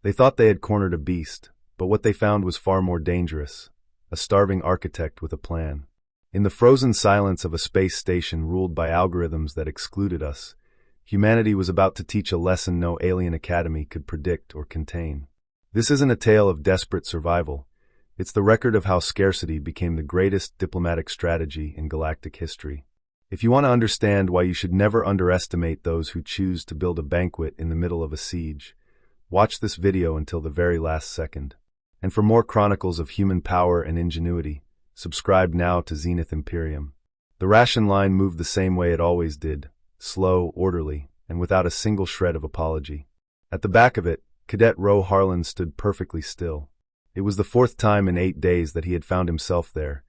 They thought they had cornered a beast, but what they found was far more dangerous: a starving architect with a plan. In the frozen silence of a space station ruled by algorithms that excluded us, humanity was about to teach a lesson no alien academy could predict or contain. This isn't a tale of desperate survival. It's the record of how scarcity became the greatest diplomatic strategy in galactic history. If you want to understand why you should never underestimate those who choose to build a banquet in the middle of a siege, watch this video until the very last second. And for more chronicles of human power and ingenuity, subscribe now to Zenith Imperium. The ration line moved the same way it always did: slow, orderly, and without a single shred of apology. At the back of it, Cadet Ro Harlan stood perfectly still. It was the 4th time in 8 days that he had found himself there,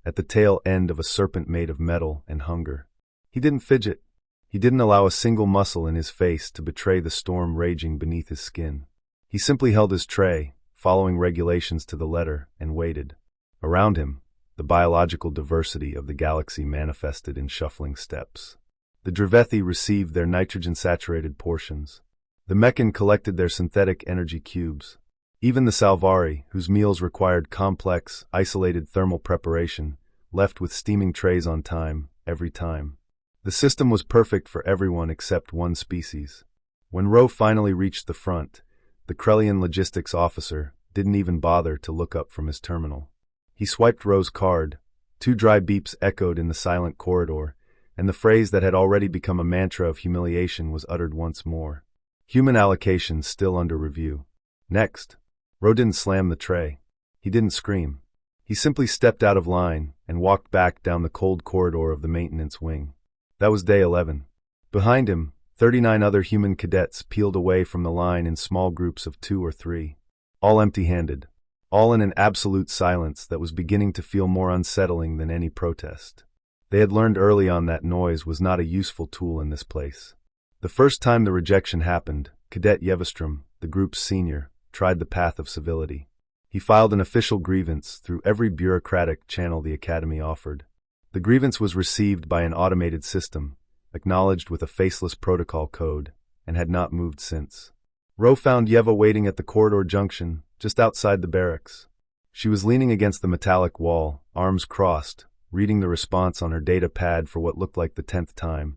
at the tail end of a serpent made of metal and hunger. He didn't fidget. He didn't allow a single muscle in his face to betray the storm raging beneath his skin. He simply held his tray, following regulations to the letter, and waited. Around him, the biological diversity of the galaxy manifested in shuffling steps. The Drivethi received their nitrogen-saturated portions. The Meccan collected their synthetic energy cubes. Even the Salvari, whose meals required complex, isolated thermal preparation, left with steaming trays on time, every time. The system was perfect for everyone except one species. When Ro finally reached the front, the Krellian logistics officer didn't even bother to look up from his terminal. He swiped Ro's card. 2 dry beeps echoed in the silent corridor, and the phrase that had already become a mantra of humiliation was uttered once more. Human allocation still under review. Next. Ro didn't slam the tray. He didn't scream. He simply stepped out of line and walked back down the cold corridor of the maintenance wing. That was day 11. Behind him, 39 other human cadets peeled away from the line in small groups of 2 or 3. All empty-handed. All in an absolute silence that was beginning to feel more unsettling than any protest. They had learned early on that noise was not a useful tool in this place. The first time the rejection happened, Cadet Yevastrom, the group's senior, tried the path of civility. He filed an official grievance through every bureaucratic channel the Academy offered. The grievance was received by an automated system, acknowledged with a faceless protocol code, and had not moved since. Ro found Yeva waiting at the corridor junction, just outside the barracks. She was leaning against the metallic wall, arms crossed, reading the response on her data pad for what looked like the 10th time,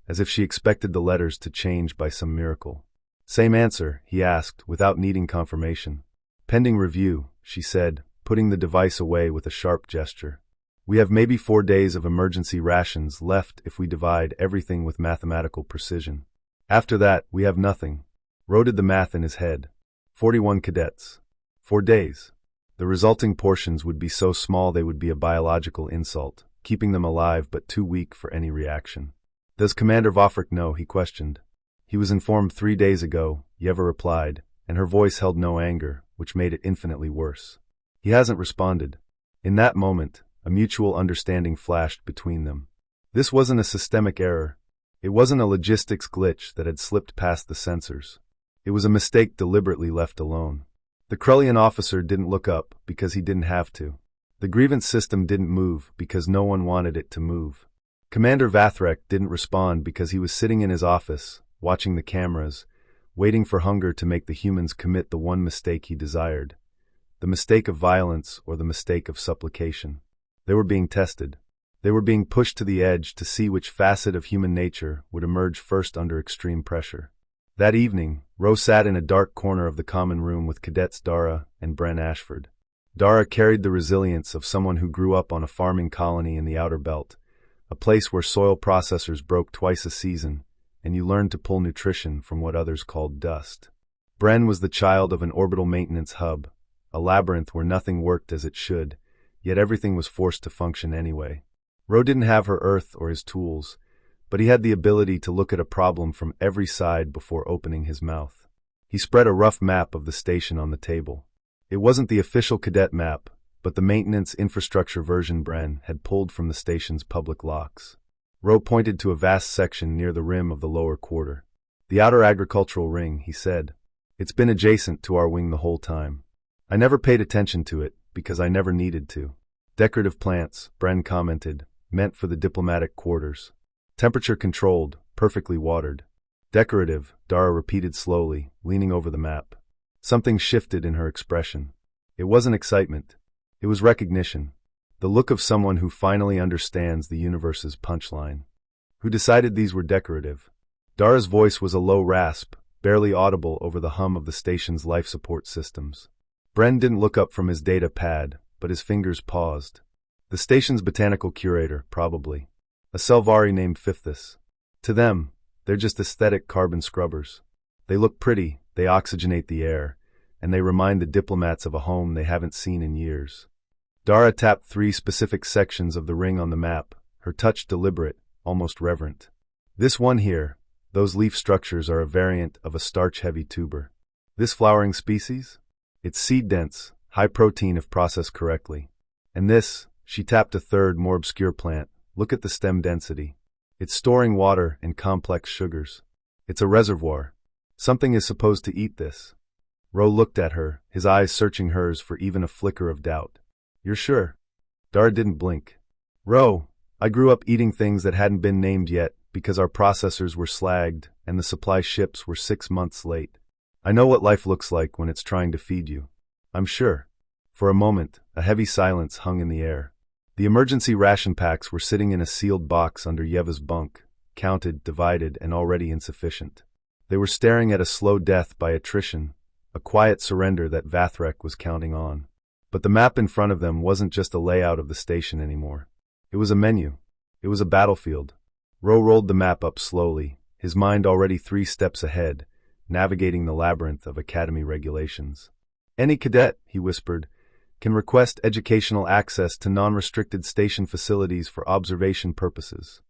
as if she expected the letters to change by some miracle. Same answer, he asked, without needing confirmation. Pending review, she said, putting the device away with a sharp gesture. We have maybe 4 days of emergency rations left if we divide everything with mathematical precision. After that, we have nothing. Ro did the math in his head. 41 cadets. 4 days. The resulting portions would be so small they would be a biological insult, keeping them alive but too weak for any reaction. Does Commander Vathrek know? He questioned. He was informed 3 days ago, Yeva replied, and her voice held no anger, which made it infinitely worse. He hasn't responded. In that moment, a mutual understanding flashed between them. This wasn't a systemic error. It wasn't a logistics glitch that had slipped past the sensors. It was a mistake deliberately left alone. The Krellian officer didn't look up because he didn't have to. The grievance system didn't move because no one wanted it to move. Commander Vathrek didn't respond because he was sitting in his office, watching the cameras, waiting for hunger to make the humans commit the one mistake he desired. The mistake of violence or the mistake of supplication. They were being tested. They were being pushed to the edge to see which facet of human nature would emerge first under extreme pressure. That evening, Ro sat in a dark corner of the common room with cadets Dara and Bren Ashford. Dara carried the resilience of someone who grew up on a farming colony in the outer belt, a place where soil processors broke twice a season, and you learned to pull nutrition from what others called dust. Bren was the child of an orbital maintenance hub, a labyrinth where nothing worked as it should, yet everything was forced to function anyway. Ro didn't have her Earth or his tools, but he had the ability to look at a problem from every side before opening his mouth. He spread a rough map of the station on the table. It wasn't the official cadet map, but the maintenance infrastructure version Bren had pulled from the station's public locks. Ro pointed to a vast section near the rim of the lower quarter. The outer agricultural ring, he said. It's been adjacent to our wing the whole time. I never paid attention to it, because I never needed to. Decorative plants, Bren commented, meant for the diplomatic quarters. Temperature controlled, perfectly watered. Decorative, Dara repeated slowly, leaning over the map. Something shifted in her expression. It wasn't excitement. It was recognition. The look of someone who finally understands the universe's punchline. Who decided these were decorative? Dara's voice was a low rasp, barely audible over the hum of the station's life support systems. Bren didn't look up from his data pad, but his fingers paused. The station's botanical curator, probably. A Selvari named Fifthus. To them, they're just aesthetic carbon scrubbers. They look pretty, they oxygenate the air, and they remind the diplomats of a home they haven't seen in years. Dara tapped 3 specific sections of the ring on the map, her touch deliberate, almost reverent. This one here, those leaf structures are a variant of a starch-heavy tuber. This flowering species? It's seed-dense, high protein if processed correctly. And this, she tapped a third, more obscure plant. Look at the stem density. It's storing water and complex sugars. It's a reservoir. Something is supposed to eat this. Ro looked at her, his eyes searching hers for even a flicker of doubt. You're sure? Dara didn't blink. Ro, I grew up eating things that hadn't been named yet because our processors were slagged and the supply ships were 6 months late. I know what life looks like when it's trying to feed you. I'm sure. For a moment, a heavy silence hung in the air. The emergency ration packs were sitting in a sealed box under Yeva's bunk, counted, divided, and already insufficient. They were staring at a slow death by attrition, a quiet surrender that Vathrek was counting on. But the map in front of them wasn't just a layout of the station anymore. It was a menu. It was a battlefield. Ro rolled the map up slowly, his mind already 3 steps ahead, navigating the labyrinth of academy regulations. Any cadet, he whispered, can request educational access to non-restricted station facilities for observation purposes.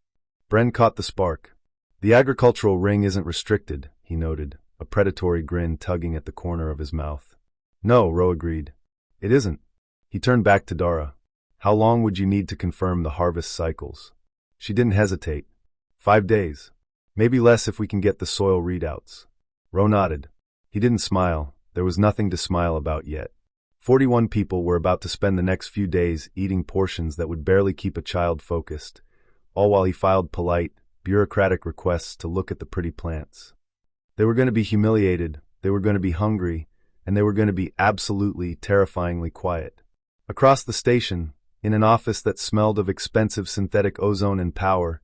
Bren caught the spark. The agricultural ring isn't restricted, he noted, a predatory grin tugging at the corner of his mouth. No, Ro agreed. It isn't. He turned back to Dara. How long would you need to confirm the harvest cycles? She didn't hesitate. 5 days. Maybe less if we can get the soil readouts. Ro nodded. He didn't smile. There was nothing to smile about yet. 41 people were about to spend the next few days eating portions that would barely keep a child focused, all while he filed polite, bureaucratic requests to look at the pretty plants. They were going to be humiliated, they were going to be hungry, and they were going to be absolutely, terrifyingly quiet. Across the station, in an office that smelled of expensive synthetic ozone and power,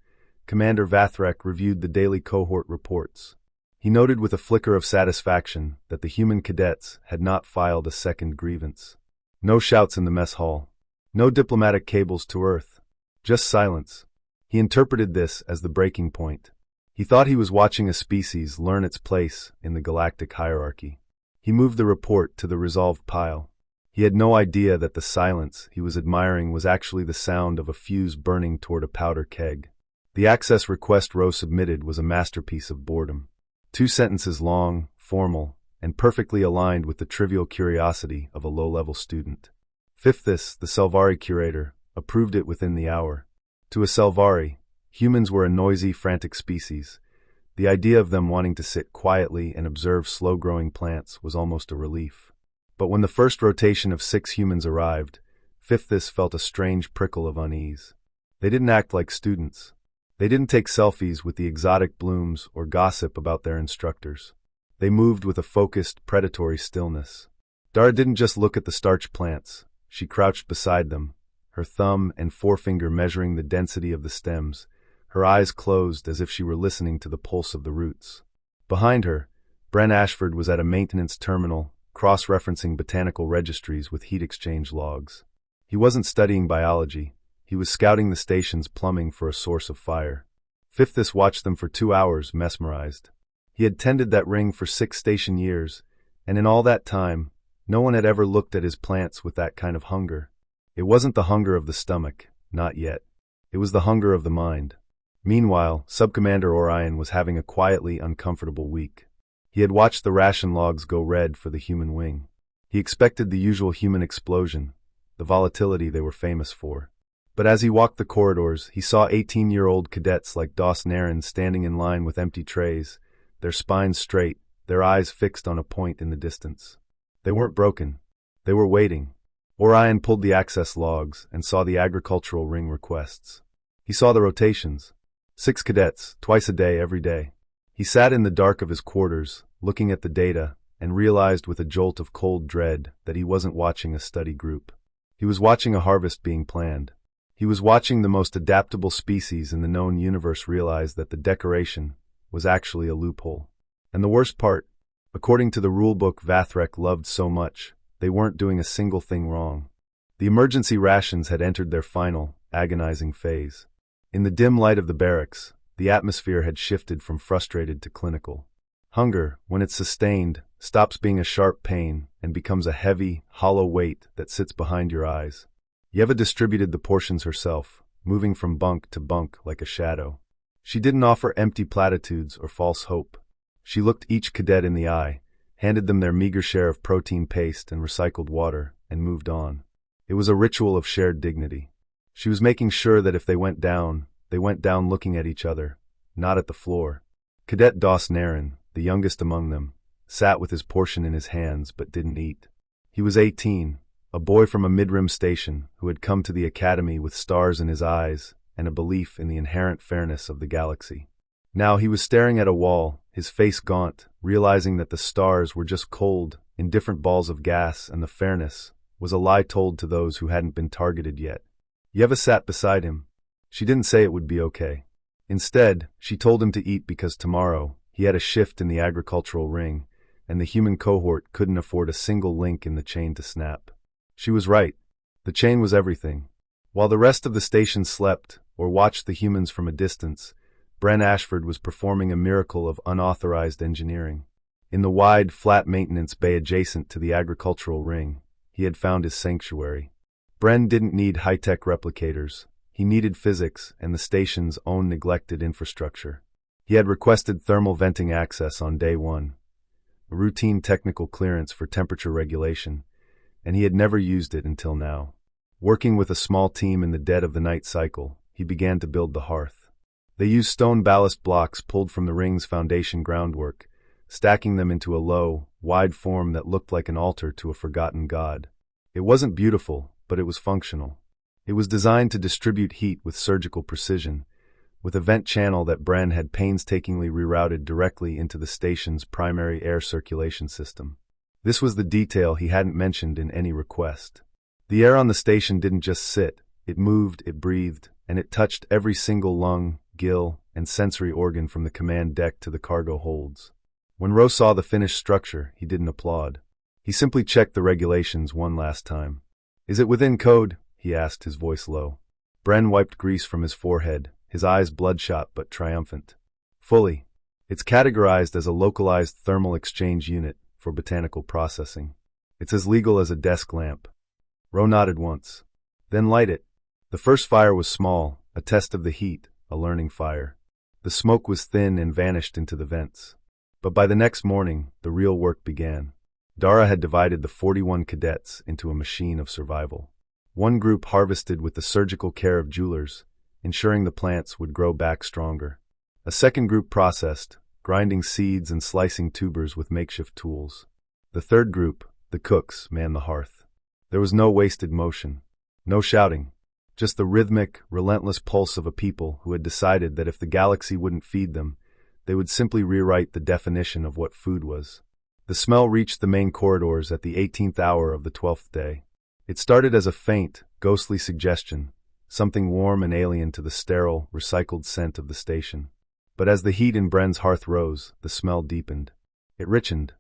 Commander Vathrek reviewed the daily cohort reports. He noted with a flicker of satisfaction that the human cadets had not filed a second grievance. No shouts in the mess hall. No diplomatic cables to Earth. Just silence. He interpreted this as the breaking point. He thought he was watching a species learn its place in the galactic hierarchy. He moved the report to the resolved pile. He had no idea that the silence he was admiring was actually the sound of a fuse burning toward a powder keg. The access request Ro submitted was a masterpiece of boredom. 2 sentences long, formal, and perfectly aligned with the trivial curiosity of a low-level student. Fifthus, the Selvari curator, approved it within the hour. To a Selvari, humans were a noisy, frantic species. The idea of them wanting to sit quietly and observe slow-growing plants was almost a relief. But when the first rotation of 6 humans arrived, Fifthus felt a strange prickle of unease. They didn't act like students. They didn't take selfies with the exotic blooms or gossip about their instructors. They moved with a focused, predatory stillness. Dara didn't just look at the starch plants. She crouched beside them, her thumb and forefinger measuring the density of the stems, her eyes closed as if she were listening to the pulse of the roots. Behind her, Bren Ashford was at a maintenance terminal, cross-referencing botanical registries with heat exchange logs. He wasn't studying biology. He was scouting the station's plumbing for a source of fire. Fifthus watched them for 2 hours, mesmerized. He had tended that ring for 6 station years, and in all that time, no one had ever looked at his plants with that kind of hunger. It wasn't the hunger of the stomach, not yet. It was the hunger of the mind. Meanwhile, Subcommander Orion was having a quietly uncomfortable week. He had watched the ration logs go red for the human wing. He expected the usual human explosion, the volatility they were famous for. But as he walked the corridors, he saw 18-year-old cadets like Dos Naren standing in line with empty trays, their spines straight, their eyes fixed on a point in the distance. They weren't broken. They were waiting. Orion pulled the access logs and saw the agricultural ring requests. He saw the rotations. 6 cadets, twice a day, every day. He sat in the dark of his quarters, looking at the data, and realized with a jolt of cold dread that he wasn't watching a study group. He was watching a harvest being planned. He was watching the most adaptable species in the known universe realize that the decoration was actually a loophole. And the worst part, according to the rulebook Vathrek loved so much, they weren't doing a single thing wrong. The emergency rations had entered their final, agonizing phase. In the dim light of the barracks, the atmosphere had shifted from frustrated to clinical. Hunger, when it's sustained, stops being a sharp pain and becomes a heavy, hollow weight that sits behind your eyes. Yeva distributed the portions herself, moving from bunk to bunk like a shadow. She didn't offer empty platitudes or false hope. She looked each cadet in the eye, handed them their meager share of protein paste and recycled water, and moved on. It was a ritual of shared dignity. She was making sure that if they went down looking at each other, not at the floor. Cadet Dos Naren, the youngest among them, sat with his portion in his hands but didn't eat. He was 18, a boy from a mid-rim station who had come to the academy with stars in his eyes and a belief in the inherent fairness of the galaxy. Now he was staring at a wall, his face gaunt, realizing that the stars were just cold, indifferent balls of gas, and the fairness was a lie told to those who hadn't been targeted yet. Yeva sat beside him. She didn't say it would be okay. Instead, she told him to eat because tomorrow he had a shift in the agricultural ring, and the human cohort couldn't afford a single link in the chain to snap. She was right. The chain was everything. While the rest of the station slept or watched the humans from a distance, Bren Ashford was performing a miracle of unauthorized engineering. In the wide, flat maintenance bay adjacent to the agricultural ring, he had found his sanctuary. Bren didn't need high-tech replicators. He needed physics and the station's own neglected infrastructure. He had requested thermal venting access on day one, a routine technical clearance for temperature regulation, and he had never used it until now. Working with a small team in the dead of the night cycle, he began to build the hearth. They used stone ballast blocks pulled from the ring's foundation groundwork, stacking them into a low, wide form that looked like an altar to a forgotten god. It wasn't beautiful, but it was functional. It was designed to distribute heat with surgical precision, with a vent channel that Bren had painstakingly rerouted directly into the station's primary air circulation system. This was the detail he hadn't mentioned in any request. The air on the station didn't just sit, it moved, it breathed, and it touched every single lung, gill, and sensory organ from the command deck to the cargo holds. When Ro saw the finished structure, he didn't applaud. He simply checked the regulations one last time. "Is it within code?" he asked, his voice low. Bren wiped grease from his forehead, his eyes bloodshot but triumphant. "Fully. It's categorized as a localized thermal exchange unit for botanical processing. It's as legal as a desk lamp." Ro nodded once. "Then light it." The first fire was small, a test of the heat, a learning fire. The smoke was thin and vanished into the vents. But by the next morning, the real work began. Dara had divided the 41 cadets into a machine of survival. One group harvested with the surgical care of jewelers, ensuring the plants would grow back stronger. A second group processed, grinding seeds and slicing tubers with makeshift tools. The third group, the cooks, manned the hearth. There was no wasted motion, no shouting, just the rhythmic, relentless pulse of a people who had decided that if the galaxy wouldn't feed them, they would simply rewrite the definition of what food was. The smell reached the main corridors at the 18th hour of the 12th day. It started as a faint, ghostly suggestion, something warm and alien to the sterile, recycled scent of the station. But as the heat in Bren's hearth rose, the smell deepened. It richened.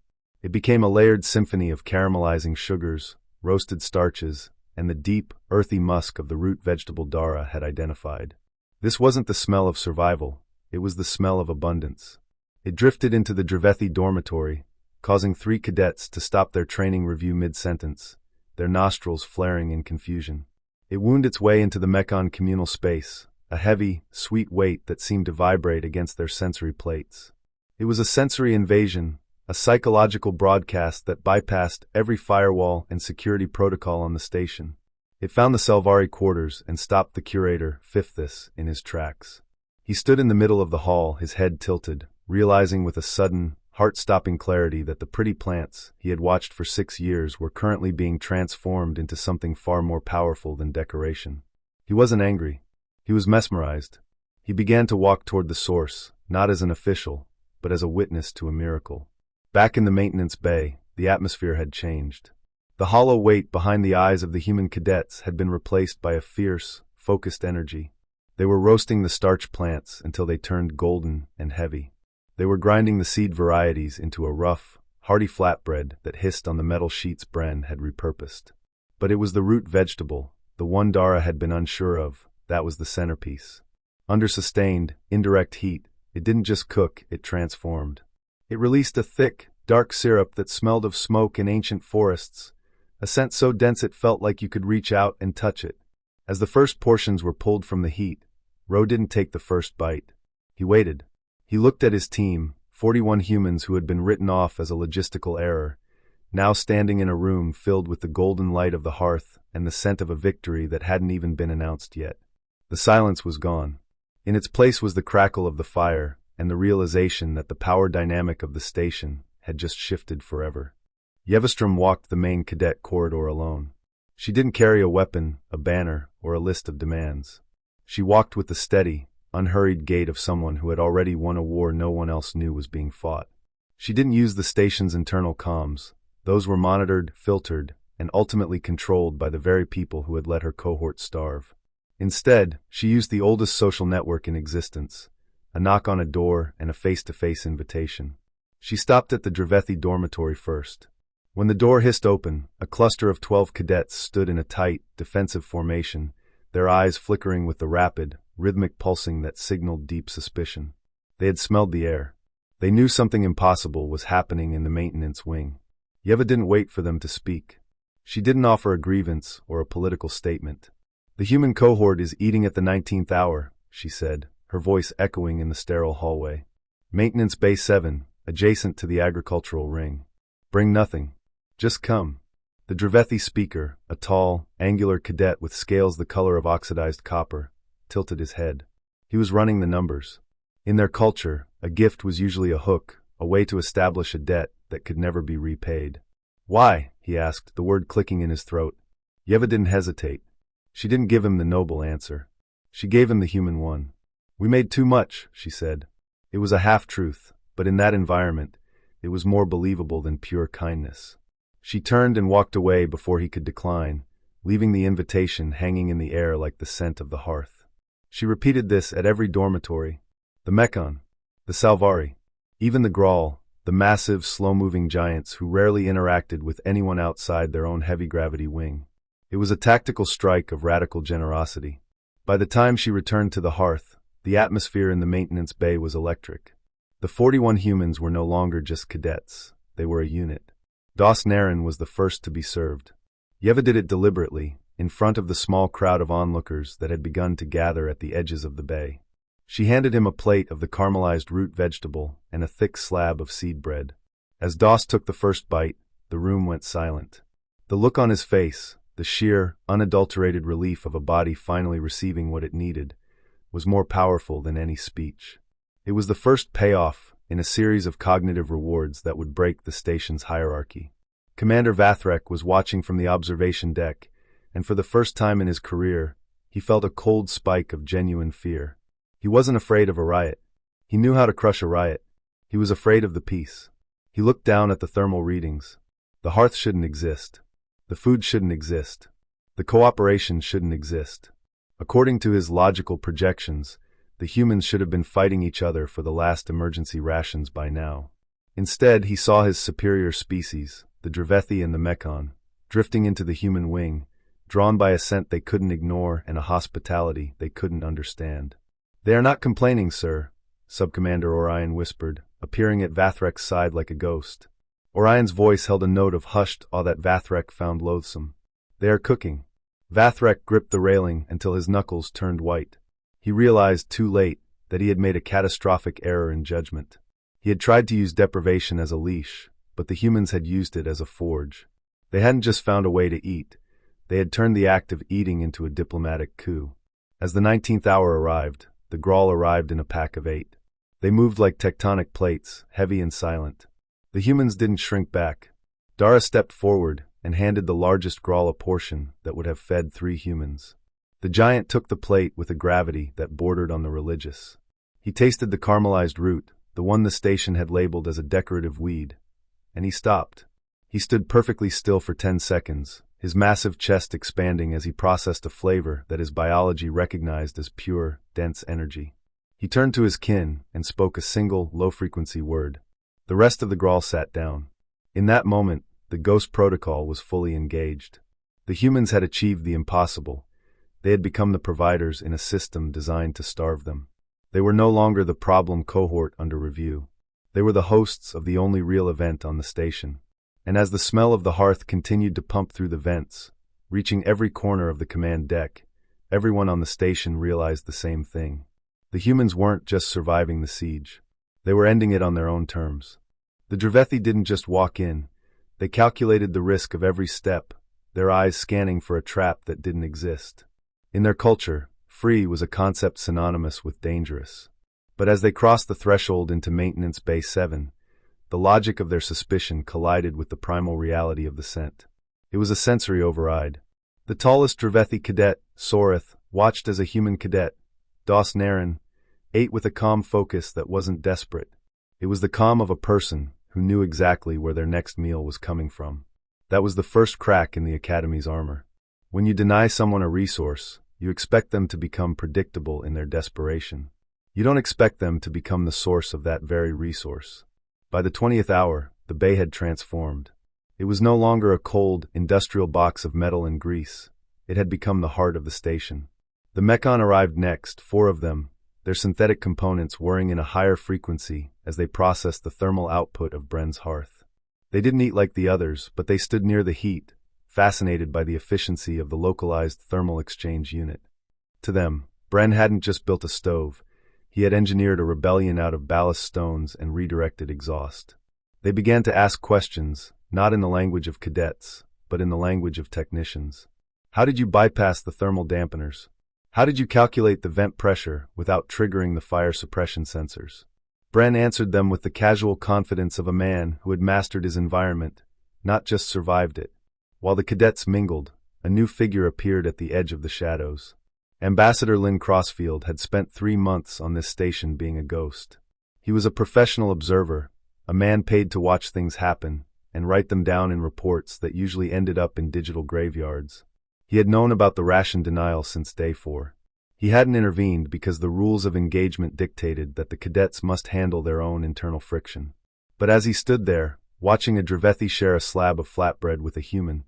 It became a layered symphony of caramelizing sugars, roasted starches, and the deep, earthy musk of the root vegetable Dara had identified. This wasn't the smell of survival, it was the smell of abundance. It drifted into the Dravethi dormitory, causing 3 cadets to stop their training review mid-sentence, their nostrils flaring in confusion. It wound its way into the Mekon communal space, a heavy, sweet weight that seemed to vibrate against their sensory plates. It was a sensory invasion, a psychological broadcast that bypassed every firewall and security protocol on the station. It found the Selvari quarters and stopped the curator, Fifthus, in his tracks. He stood in the middle of the hall, his head tilted, realizing with a sudden, heart-stopping clarity that the pretty plants he had watched for 6 years were currently being transformed into something far more powerful than decoration. He wasn't angry. He was mesmerized. He began to walk toward the source, not as an official, but as a witness to a miracle. Back in the maintenance bay, the atmosphere had changed. The hollow weight behind the eyes of the human cadets had been replaced by a fierce, focused energy. They were roasting the starch plants until they turned golden and heavy. They were grinding the seed varieties into a rough, hearty flatbread that hissed on the metal sheets Bren had repurposed. But it was the root vegetable, the one Dara had been unsure of, that was the centerpiece. Under sustained, indirect heat, it didn't just cook, it transformed. It released a thick, dark syrup that smelled of smoke and ancient forests, a scent so dense it felt like you could reach out and touch it. As the first portions were pulled from the heat, Ro didn't take the first bite. He waited. He looked at his team, 41 humans who had been written off as a logistical error, now standing in a room filled with the golden light of the hearth and the scent of a victory that hadn't even been announced yet. The silence was gone. In its place was the crackle of the fire and the realization that the power dynamic of the station had just shifted forever. Yevastrom walked the main cadet corridor alone. She didn't carry a weapon, a banner, or a list of demands. She walked with the steady, unhurried gait of someone who had already won a war no one else knew was being fought. She didn't use the station's internal comms. Those were monitored, filtered, and ultimately controlled by the very people who had let her cohort starve. Instead, she used the oldest social network in existence, a knock on a door and a face-to-face invitation. She stopped at the Dravethi dormitory first. When the door hissed open, a cluster of 12 cadets stood in a tight, defensive formation, their eyes flickering with the rapid, rhythmic pulsing that signaled deep suspicion. They had smelled the air. They knew something impossible was happening in the maintenance wing. Yeva didn't wait for them to speak. She didn't offer a grievance or a political statement. "The human cohort is eating at the 19th hour," she said, her voice echoing in the sterile hallway. "Maintenance Bay 7, adjacent to the agricultural ring. Bring nothing. Just come." The Dravethi speaker, a tall, angular cadet with scales the color of oxidized copper, tilted his head. He was running the numbers. In their culture, a gift was usually a hook, a way to establish a debt that could never be repaid. "Why?" he asked, the word clicking in his throat. Yeva didn't hesitate. She didn't give him the noble answer. She gave him the human one. "We made too much," she said. It was a half-truth, but in that environment, it was more believable than pure kindness. She turned and walked away before he could decline, leaving the invitation hanging in the air like the scent of the hearth. She repeated this at every dormitory. The Mekon, the Salvari, even the Grawl, the massive, slow-moving giants who rarely interacted with anyone outside their own heavy-gravity wing. It was a tactical strike of radical generosity. By the time she returned to the hearth, the atmosphere in the maintenance bay was electric. The 41 humans were no longer just cadets. They were a unit. Das Naren was the first to be served. Yeva did it deliberately, in front of the small crowd of onlookers that had begun to gather at the edges of the bay. She handed him a plate of the caramelized root vegetable and a thick slab of seed bread. As Das took the first bite, the room went silent. The look on his face, the sheer, unadulterated relief of a body finally receiving what it needed, was more powerful than any speech. It was the first payoff in a series of cognitive rewards that would break the station's hierarchy. Commander Vathrek was watching from the observation deck, and for the first time in his career, he felt a cold spike of genuine fear. He wasn't afraid of a riot. He knew how to crush a riot. He was afraid of the peace. He looked down at the thermal readings. The hearth shouldn't exist. The food shouldn't exist. The cooperation shouldn't exist. According to his logical projections, the humans should have been fighting each other for the last emergency rations by now. Instead, he saw his superior species, the Dravethi and the Mekon, drifting into the human wing, drawn by a scent they couldn't ignore and a hospitality they couldn't understand. "They are not complaining, sir," Subcommander Orion whispered, appearing at Vathrek's side like a ghost. Orion's voice held a note of hushed awe that Vathrek found loathsome. "They are cooking." Vathrek gripped the railing until his knuckles turned white. He realized too late that he had made a catastrophic error in judgment. He had tried to use deprivation as a leash, but the humans had used it as a forge. They hadn't just found a way to eat. They had turned the act of eating into a diplomatic coup. As the 19th hour arrived, the Grawl arrived in a pack of 8. They moved like tectonic plates, heavy and silent. The humans didn't shrink back. Dara stepped forward and handed the largest Grawl a portion that would have fed 3 humans. The giant took the plate with a gravity that bordered on the religious. He tasted the caramelized root, the one the station had labeled as a decorative weed, and he stopped. He stood perfectly still for 10 seconds, his massive chest expanding as he processed a flavor that his biology recognized as pure, dense energy. He turned to his kin and spoke a single, low-frequency word. The rest of the Grawl sat down. In that moment, the Ghost Protocol was fully engaged. The humans had achieved the impossible. They had become the providers in a system designed to starve them. They were no longer the problem cohort under review. They were the hosts of the only real event on the station. And as the smell of the hearth continued to pump through the vents, reaching every corner of the command deck, everyone on the station realized the same thing. The humans weren't just surviving the siege. They were ending it on their own terms. The Dravethi didn't just walk in. They calculated the risk of every step, their eyes scanning for a trap that didn't exist. In their culture, free was a concept synonymous with dangerous. But as they crossed the threshold into Maintenance Bay 7, the logic of their suspicion collided with the primal reality of the scent. It was a sensory override. The tallest Dravethi cadet, Soreth, watched as a human cadet, Dos Naren, ate with a calm focus that wasn't desperate. It was the calm of a person who knew exactly where their next meal was coming from. That was the first crack in the Academy's armor. When you deny someone a resource, you expect them to become predictable in their desperation. You don't expect them to become the source of that very resource. By the 20th hour, the bay had transformed. It was no longer a cold, industrial box of metal and grease. It had become the heart of the station. The Mechon arrived next, 4 of them, their synthetic components whirring in a higher frequency as they processed the thermal output of Bren's hearth. They didn't eat like the others, but they stood near the heat, fascinated by the efficiency of the localized thermal exchange unit. To them, Bren hadn't just built a stove. He had engineered a rebellion out of ballast stones and redirected exhaust. They began to ask questions, not in the language of cadets, but in the language of technicians. How did you bypass the thermal dampeners? How did you calculate the vent pressure without triggering the fire suppression sensors? Bren answered them with the casual confidence of a man who had mastered his environment, not just survived it. While the cadets mingled, a new figure appeared at the edge of the shadows. Ambassador Lynn Crossfield had spent 3 months on this station being a ghost. He was a professional observer, a man paid to watch things happen and write them down in reports that usually ended up in digital graveyards. He had known about the ration denial since day 4. He hadn't intervened because the rules of engagement dictated that the cadets must handle their own internal friction. But as he stood there, watching a Dravethi share a slab of flatbread with a human,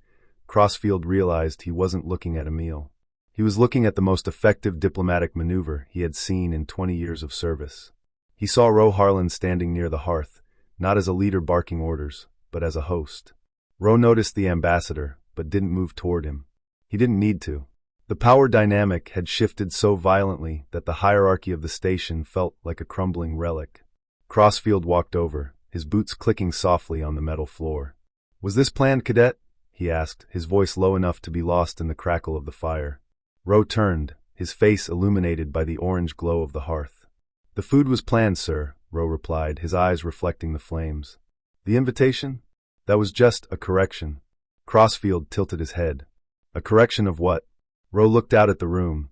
Crossfield realized he wasn't looking at a meal. He was looking at the most effective diplomatic maneuver he had seen in 20 years of service. He saw Ro Harlan standing near the hearth, not as a leader barking orders, but as a host. Ro noticed the ambassador, but didn't move toward him. He didn't need to. The power dynamic had shifted so violently that the hierarchy of the station felt like a crumbling relic. Crossfield walked over, his boots clicking softly on the metal floor. "Was this planned, cadet?" he asked, his voice low enough to be lost in the crackle of the fire. Ro turned, his face illuminated by the orange glow of the hearth. "The food was planned, sir," Ro replied, his eyes reflecting the flames. "The invitation? That was just a correction." Crossfield tilted his head. "A correction of what?" Ro looked out at the room,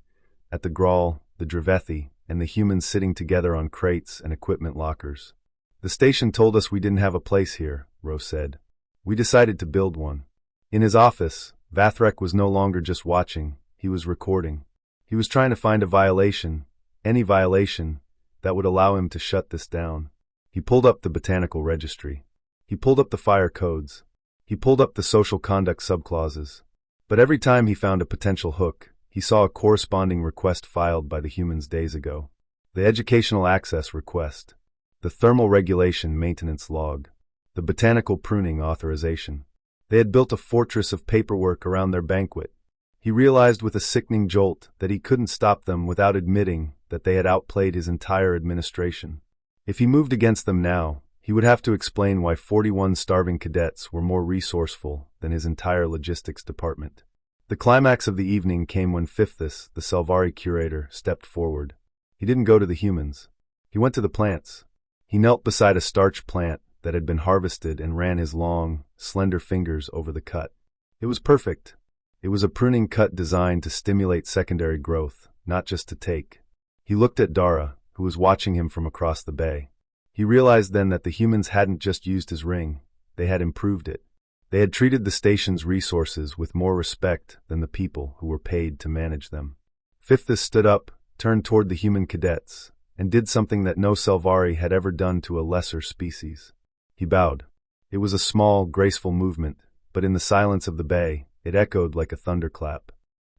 at the Grawl, the Dravethi, and the humans sitting together on crates and equipment lockers. "The station told us we didn't have a place here," Ro said. "We decided to build one." In his office, Vathrek was no longer just watching, he was recording. He was trying to find a violation, any violation, that would allow him to shut this down. He pulled up the botanical registry. He pulled up the fire codes. He pulled up the social conduct subclauses. But every time he found a potential hook, he saw a corresponding request filed by the humans days ago. The educational access request. The thermal regulation maintenance log. The botanical pruning authorization. They had built a fortress of paperwork around their banquet. He realized with a sickening jolt that he couldn't stop them without admitting that they had outplayed his entire administration. If he moved against them now, he would have to explain why 41 starving cadets were more resourceful than his entire logistics department. The climax of the evening came when Fifthus, the Selvari curator, stepped forward. He didn't go to the humans. He went to the plants. He knelt beside a starch plant that had been harvested and ran his long, slender fingers over the cut. It was perfect. It was a pruning cut designed to stimulate secondary growth, not just to take. He looked at Dara, who was watching him from across the bay. He realized then that the humans hadn't just used his ring, they had improved it. They had treated the station's resources with more respect than the people who were paid to manage them. Fifthus stood up, turned toward the human cadets, and did something that no Selvari had ever done to a lesser species. He bowed. It was a small, graceful movement, but in the silence of the bay, it echoed like a thunderclap.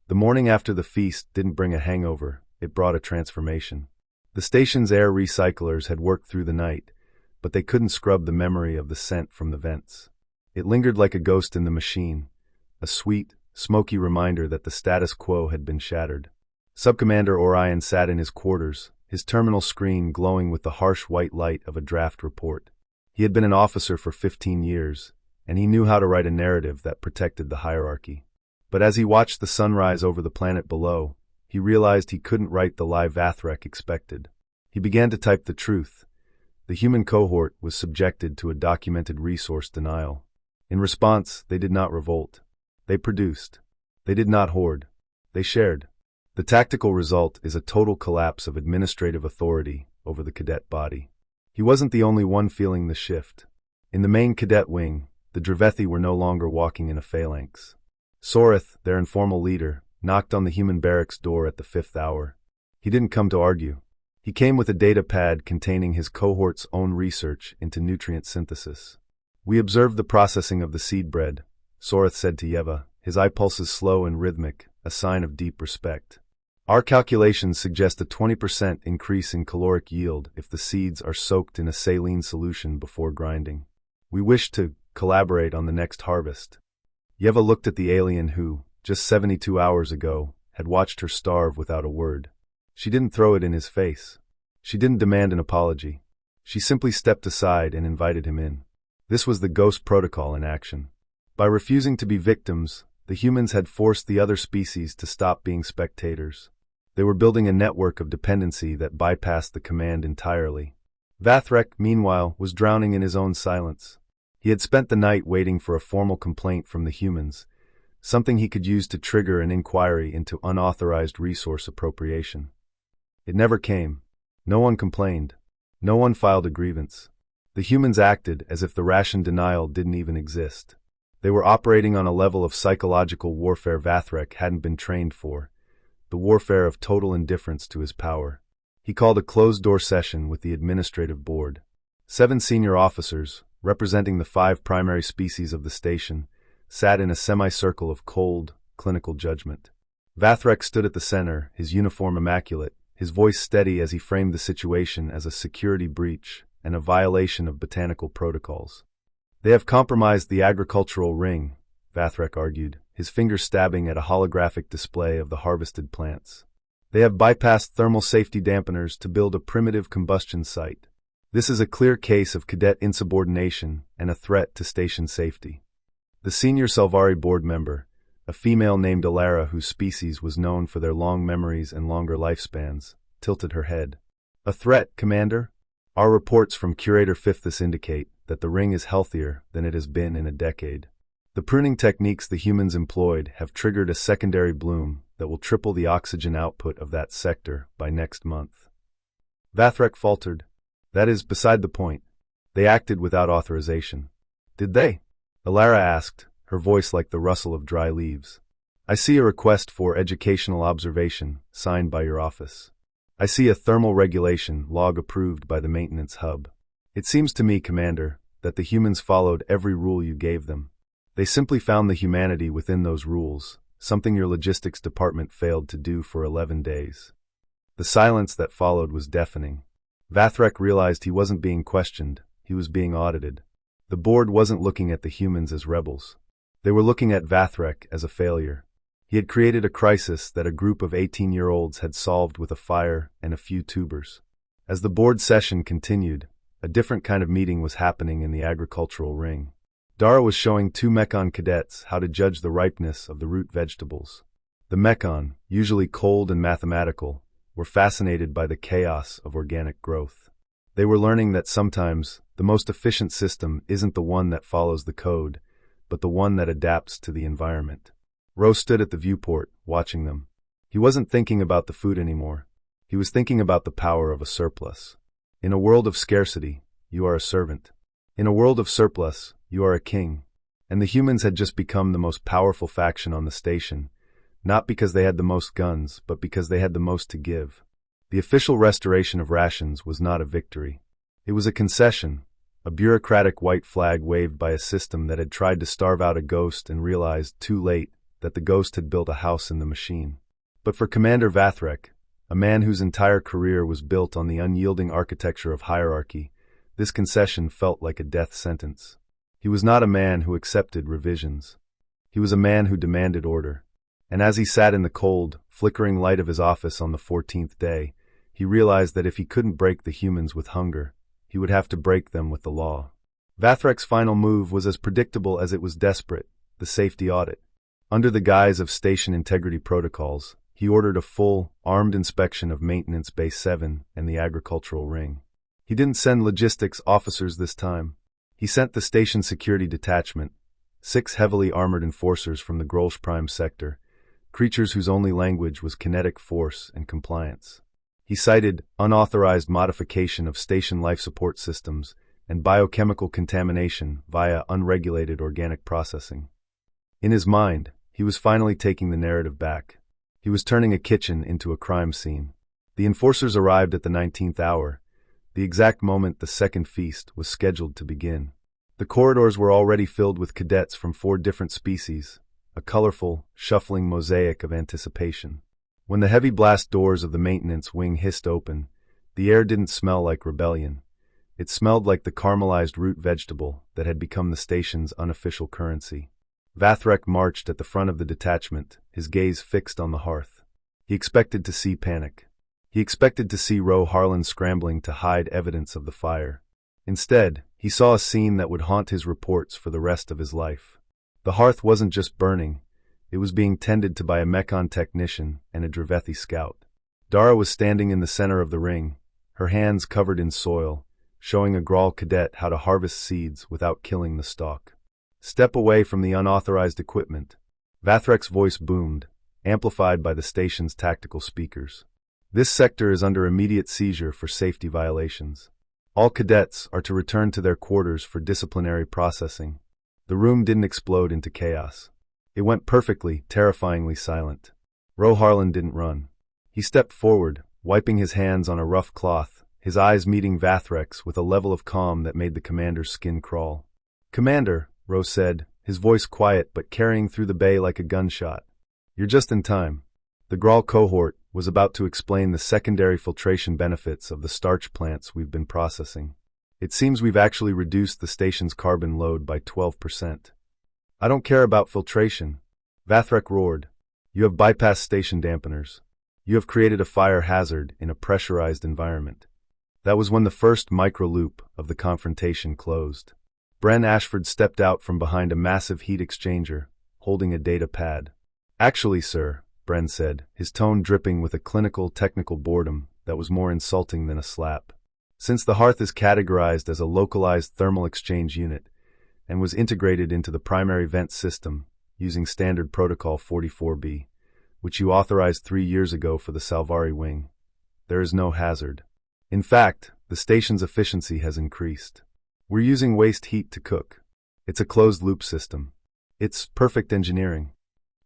The morning after the feast didn't bring a hangover, it brought a transformation. The station's air recyclers had worked through the night, but they couldn't scrub the memory of the scent from the vents. It lingered like a ghost in the machine, a sweet, smoky reminder that the status quo had been shattered. Subcommander Orion sat in his quarters, his terminal screen glowing with the harsh white light of a draft report. He had been an officer for 15 years, and he knew how to write a narrative that protected the hierarchy. But as he watched the sunrise over the planet below, he realized he couldn't write the lie Vathrek expected. He began to type the truth. The human cohort was subjected to a documented resource denial. In response, they did not revolt. They produced. They did not hoard. They shared. The tactical result is a total collapse of administrative authority over the cadet body. He wasn't the only one feeling the shift. In the main cadet wing, the Dravethi were no longer walking in a phalanx. Soreth, their informal leader, knocked on the human barracks door at the 5th hour. He didn't come to argue. He came with a data pad containing his cohort's own research into nutrient synthesis. "We observed the processing of the seed bread," Soreth said to Yeva, his eye pulses slow and rhythmic, a sign of deep respect. "Our calculations suggest a 20% increase in caloric yield if the seeds are soaked in a saline solution before grinding. We wish to collaborate on the next harvest." Yeva looked at the alien who, just 72 hours ago, had watched her starve without a word. She didn't throw it in his face. She didn't demand an apology. She simply stepped aside and invited him in. This was the Ghost Protocol in action. By refusing to be victims, the humans had forced the other species to stop being spectators. They were building a network of dependency that bypassed the command entirely. Vathrek, meanwhile, was drowning in his own silence. He had spent the night waiting for a formal complaint from the humans, something he could use to trigger an inquiry into unauthorized resource appropriation. It never came. No one complained. No one filed a grievance. The humans acted as if the ration denial didn't even exist. They were operating on a level of psychological warfare Vathrek hadn't been trained for, the warfare of total indifference to his power. He called a closed-door session with the administrative board. 7 senior officers, representing the 5 primary species of the station, sat in a semicircle of cold, clinical judgment. Vathrek stood at the center, his uniform immaculate, his voice steady as he framed the situation as a security breach and a violation of botanical protocols. "They have compromised the agricultural ring," Vathrek argued, his fingers stabbing at a holographic display of the harvested plants. "They have bypassed thermal safety dampeners to build a primitive combustion site. This is a clear case of cadet insubordination and a threat to station safety." The senior Selvari board member, a female named Alara whose species was known for their long memories and longer lifespans, tilted her head. "A threat, Commander? Our reports from Curator Fifthus indicate that the ring is healthier than it has been in a decade. The pruning techniques the humans employed have triggered a secondary bloom that will triple the oxygen output of that sector by next month." Vathrek faltered. "That is beside the point. They acted without authorization." "Did they?" Alara asked, her voice like the rustle of dry leaves. "I see a request for educational observation, signed by your office. I see a thermal regulation log approved by the maintenance hub. It seems to me, Commander, that the humans followed every rule you gave them. They simply found the humanity within those rules, something your logistics department failed to do for 11 days. The silence that followed was deafening. Vathrek realized he wasn't being questioned, he was being audited. The board wasn't looking at the humans as rebels. They were looking at Vathrek as a failure. He had created a crisis that a group of 18-year-olds had solved with a fire and a few tubers. As the board session continued, a different kind of meeting was happening in the agricultural ring. Dara was showing 2 Mekon cadets how to judge the ripeness of the root vegetables. The Mekon, usually cold and mathematical, were fascinated by the chaos of organic growth. They were learning that sometimes the most efficient system isn't the one that follows the code, but the one that adapts to the environment. Ro stood at the viewport, watching them. He wasn't thinking about the food anymore. He was thinking about the power of a surplus. In a world of scarcity, you are a servant. In a world of surplus, you are a king. And the humans had just become the most powerful faction on the station, not because they had the most guns, but because they had the most to give. The official restoration of rations was not a victory. It was a concession, a bureaucratic white flag waved by a system that had tried to starve out a ghost and realized, too late, that the ghost had built a house in the machine. But for Commander Vathrek, a man whose entire career was built on the unyielding architecture of hierarchy, this concession felt like a death sentence. He was not a man who accepted revisions. He was a man who demanded order. And as he sat in the cold, flickering light of his office on the 14th day, he realized that if he couldn't break the humans with hunger, he would have to break them with the law. Vathrek's final move was as predictable as it was desperate: the safety audit. Under the guise of station integrity protocols, he ordered a full, armed inspection of Maintenance Base 7 and the agricultural ring. He didn't send logistics officers this time. He sent the station security detachment, 6 heavily armored enforcers from the Grolsch Prime sector, creatures whose only language was kinetic force and compliance. He cited unauthorized modification of station life support systems and biochemical contamination via unregulated organic processing. In his mind, he was finally taking the narrative back. He was turning a kitchen into a crime scene. The enforcers arrived at the 19th hour, the exact moment the second feast was scheduled to begin. The corridors were already filled with cadets from 4 different species, a colorful, shuffling mosaic of anticipation. When the heavy blast doors of the maintenance wing hissed open, the air didn't smell like rebellion. It smelled like the caramelized root vegetable that had become the station's unofficial currency. Vathrek marched at the front of the detachment, his gaze fixed on the hearth. He expected to see panic. He expected to see Ro Harlan scrambling to hide evidence of the fire. Instead, he saw a scene that would haunt his reports for the rest of his life. The hearth wasn't just burning, it was being tended to by a Mechon technician and a Dravethi scout. Dara was standing in the center of the ring, her hands covered in soil, showing a Grawl cadet how to harvest seeds without killing the stalk. "Step away from the unauthorized equipment," Vathrek's voice boomed, amplified by the station's tactical speakers. "This sector is under immediate seizure for safety violations. All cadets are to return to their quarters for disciplinary processing." The room didn't explode into chaos. It went perfectly, terrifyingly silent. Ro Harlan didn't run. He stepped forward, wiping his hands on a rough cloth, his eyes meeting Vathrek's with a level of calm that made the commander's skin crawl. "Commander," Ro said, his voice quiet but carrying through the bay like a gunshot. "You're just in time." The Grawl cohort was about to explain the secondary filtration benefits of the starch plants we've been processing. "It seems we've actually reduced the station's carbon load by 12%. "I don't care about filtration," Vathrek roared. "You have bypassed station dampeners. You have created a fire hazard in a pressurized environment." That was when the first micro-loop of the confrontation closed. Bren Ashford stepped out from behind a massive heat exchanger, holding a data pad. "Actually, sir," Bren said, his tone dripping with a clinical, technical boredom that was more insulting than a slap. "Since the hearth is categorized as a localized thermal exchange unit and was integrated into the primary vent system using standard protocol 44B, which you authorized 3 years ago for the Salvari wing, there is no hazard. In fact, the station's efficiency has increased. We're using waste heat to cook. It's a closed-loop system. It's perfect engineering."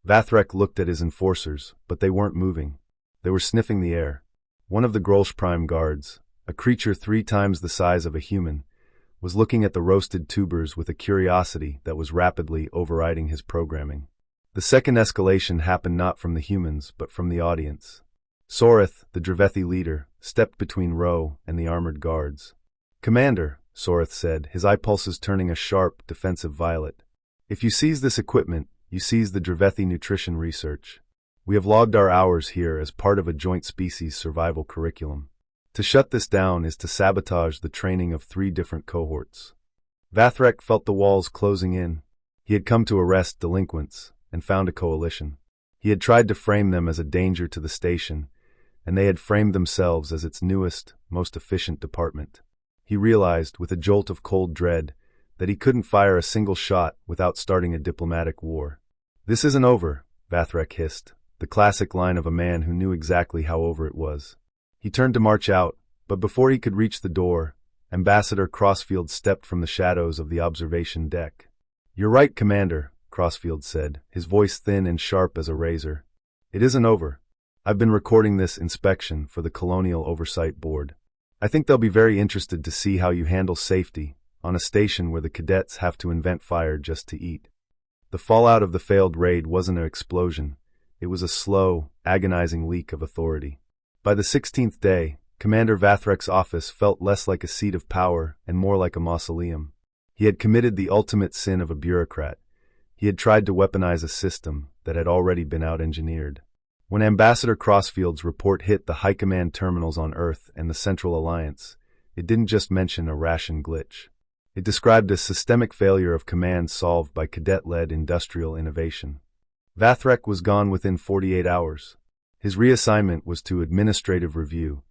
Vathrek looked at his enforcers, but they weren't moving. They were sniffing the air. One of the Grolsch Prime guards, a creature 3 times the size of a human, was looking at the roasted tubers with a curiosity that was rapidly overriding his programming. The second escalation happened not from the humans, but from the audience. Soreth, the Dravethi leader, stepped between Ro and the armored guards. "Commander," Soreth said, his eye pulses turning a sharp, defensive violet, "if you seize this equipment, you seize the Dravethi nutrition research. We have logged our hours here as part of a joint species survival curriculum. To shut this down is to sabotage the training of 3 different cohorts." Vathrek felt the walls closing in. He had come to arrest delinquents and found a coalition. He had tried to frame them as a danger to the station, and they had framed themselves as its newest, most efficient department. He realized, with a jolt of cold dread, that he couldn't fire a single shot without starting a diplomatic war. "This isn't over," Vathrek hissed, the classic line of a man who knew exactly how over it was. He turned to march out, but before he could reach the door, Ambassador Crossfield stepped from the shadows of the observation deck. "You're right, Commander," Crossfield said, his voice thin and sharp as a razor. "It isn't over. I've been recording this inspection for the Colonial Oversight Board. I think they'll be very interested to see how you handle safety on a station where the cadets have to invent fire just to eat." The fallout of the failed raid wasn't an explosion. It was a slow, agonizing leak of authority. By the 16th day, Commander Vathrek's office felt less like a seat of power and more like a mausoleum. He had committed the ultimate sin of a bureaucrat. He had tried to weaponize a system that had already been out-engineered. When Ambassador Crossfield's report hit the High Command terminals on Earth and the Central Alliance, it didn't just mention a ration glitch. It described a systemic failure of command solved by cadet-led industrial innovation. Vathrek was gone within 48 hours. His reassignment was to administrative review,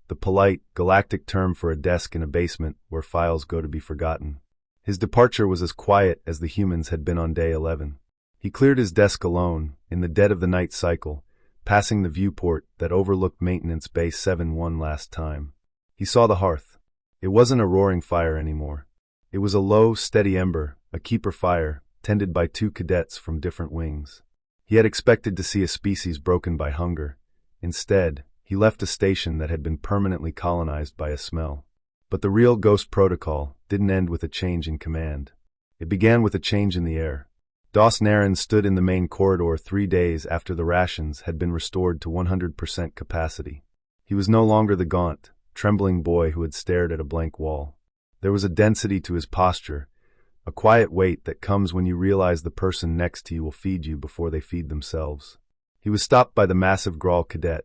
the polite, galactic term for a desk in a basement where files go to be forgotten. His departure was as quiet as the humans had been on day 11. He cleared his desk alone, in the dead of the night cycle, passing the viewport that overlooked Maintenance Bay 7 one last time. He saw the hearth. It wasn't a roaring fire anymore. It was a low, steady ember, a keeper fire, tended by 2 cadets from different wings. He had expected to see a species broken by hunger. Instead, he left a station that had been permanently colonized by a smell. But the real Ghost Protocol didn't end with a change in command. It began with a change in the air. Dos Naren stood in the main corridor 3 days after the rations had been restored to 100% capacity. He was no longer the gaunt, trembling boy who had stared at a blank wall. There was a density to his posture, a quiet weight that comes when you realize the person next to you will feed you before they feed themselves. He was stopped by the massive Grawl cadet,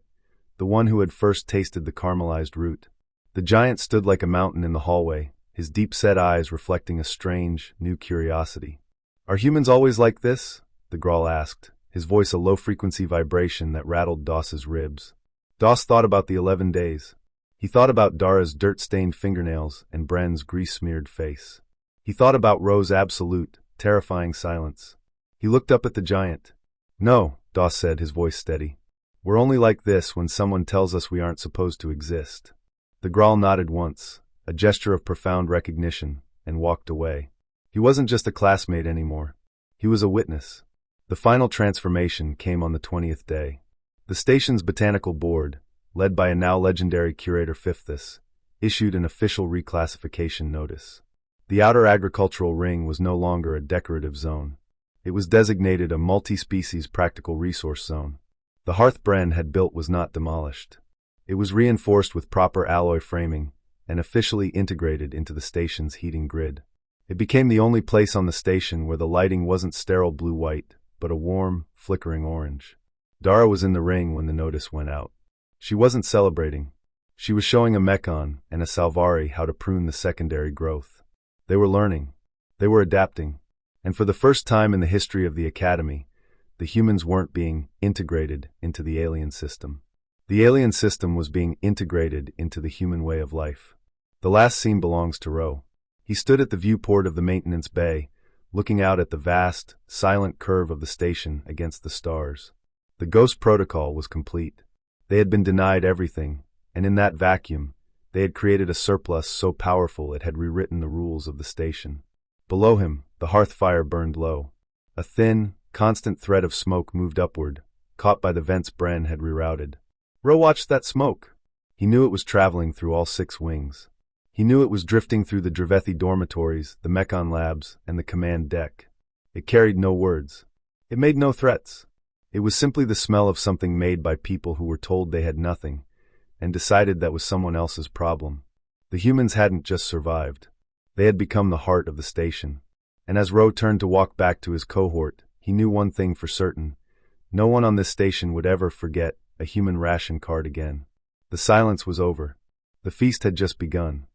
the one who had first tasted the caramelized root. The giant stood like a mountain in the hallway, his deep-set eyes reflecting a strange, new curiosity. "Are humans always like this?" the Grawl asked, his voice a low-frequency vibration that rattled Doss's ribs. Doss thought about the 11 days. He thought about Dara's dirt-stained fingernails and Bren's grease-smeared face. He thought about Ro's absolute, terrifying silence. He looked up at the giant. "No," Doss said, his voice steady. "We're only like this when someone tells us we aren't supposed to exist." The Grawl nodded once, a gesture of profound recognition, and walked away. He wasn't just a classmate anymore. He was a witness. The final transformation came on the 20th day. The station's botanical board, led by a now legendary curator Fifthus, issued an official reclassification notice. The outer agricultural ring was no longer a decorative zone. It was designated a multi-species practical resource zone. The hearth Bren had built was not demolished. It was reinforced with proper alloy framing and officially integrated into the station's heating grid. It became the only place on the station where the lighting wasn't sterile blue-white, but a warm, flickering orange. Dara was in the ring when the notice went out. She wasn't celebrating. She was showing a Mechon and a Salvari how to prune the secondary growth. They were learning. They were adapting. And for the first time in the history of the Academy, the humans weren't being integrated into the alien system. The alien system was being integrated into the human way of life. The last scene belongs to Ro. He stood at the viewport of the maintenance bay, looking out at the vast, silent curve of the station against the stars. The Ghost Protocol was complete. They had been denied everything, and in that vacuum, they had created a surplus so powerful it had rewritten the rules of the station. Below him, the hearth fire burned low. A thin, constant thread of smoke moved upward, caught by the vents Bren had rerouted. Ro watched that smoke. He knew it was traveling through all 6 wings. He knew it was drifting through the Dravethi dormitories, the Mechon labs, and the command deck. It carried no words. It made no threats. It was simply the smell of something made by people who were told they had nothing, and decided that was someone else's problem. The humans hadn't just survived. They had become the heart of the station. And as Ro turned to walk back to his cohort, he knew one thing for certain. No one on this station would ever forget a human ration card again. The silence was over. The feast had just begun.